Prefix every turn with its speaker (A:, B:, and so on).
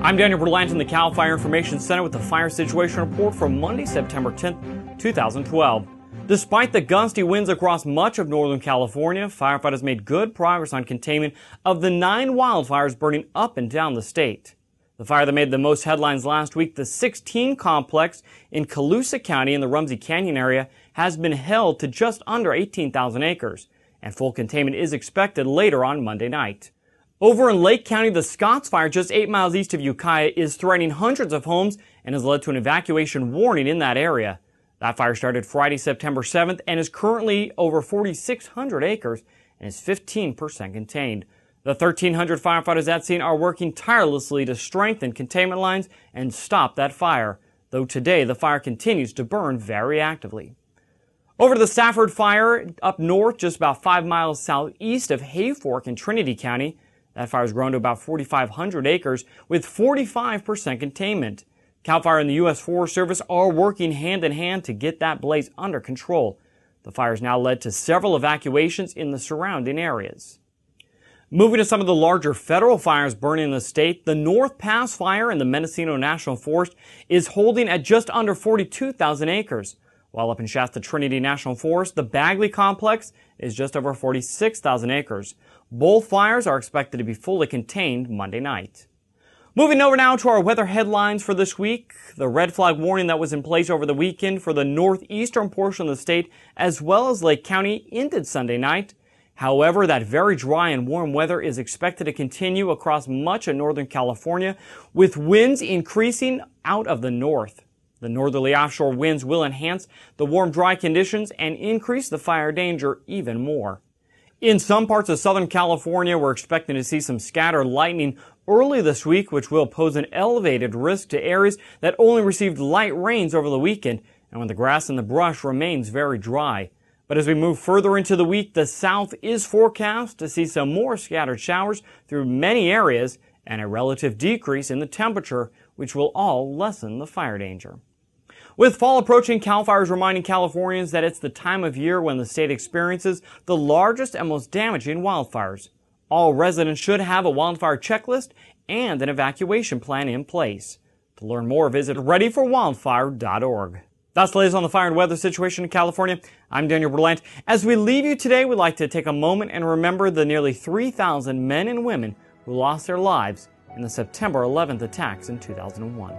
A: I'm Daniel Berlant in the Cal Fire Information Center with the fire situation report for Monday, September 10th, 2012. Despite the gusty winds across much of Northern California, firefighters made good progress on containment of the 9 wildfires burning up and down the state. The fire that made the most headlines last week, the 16 complex in Colusa County in the Rumsey Canyon area, has been held to just under 18,000 acres, and full containment is expected later on Monday night. Over in Lake County, the Scotts Fire, just 8 miles east of Ukiah, is threatening hundreds of homes and has led to an evacuation warning in that area. That fire started Friday, September 7th, and is currently over 4,600 acres and is 15% contained. The 1,300 firefighters at scene are working tirelessly to strengthen containment lines and stop that fire, though today the fire continues to burn very actively. Over to the Stafford Fire up north, just about 5 miles southeast of Hayfork in Trinity County. That fire has grown to about 4,500 acres with 45% containment. CAL FIRE and the U.S. Forest Service are working hand in hand to get that blaze under control. The fire has now led to several evacuations in the surrounding areas. Moving to some of the larger federal fires burning in the state, the North Pass Fire in the Mendocino National Forest is holding at just under 42,000 acres. While up in Shasta Trinity National Forest, the Bagley Complex is just over 46,000 acres. Both fires are expected to be fully contained Monday night. Moving over now to our weather headlines for this week. The red flag warning that was in place over the weekend for the northeastern portion of the state as well as Lake County ended Sunday night. However, that very dry and warm weather is expected to continue across much of Northern California with winds increasing out of the north. The northerly offshore winds will enhance the warm, dry conditions and increase the fire danger even more. In some parts of Southern California, we're expecting to see some scattered lightning early this week, which will pose an elevated risk to areas that only received light rains over the weekend and when the grass and the brush remains very dry. But as we move further into the week, the south is forecast to see some more scattered showers through many areas and a relative decrease in the temperature, which will all lessen the fire danger. With fall approaching, CAL FIRE is reminding Californians that it's the time of year when the state experiences the largest and most damaging wildfires. All residents should have a wildfire checklist and an evacuation plan in place. To learn more, visit readyforwildfire.org. That's the latest on the fire and weather situation in California. I'm Daniel Berlant. As we leave you today, we'd like to take a moment and remember the nearly 3,000 men and women who lost their lives in the September 11th attacks in 2001.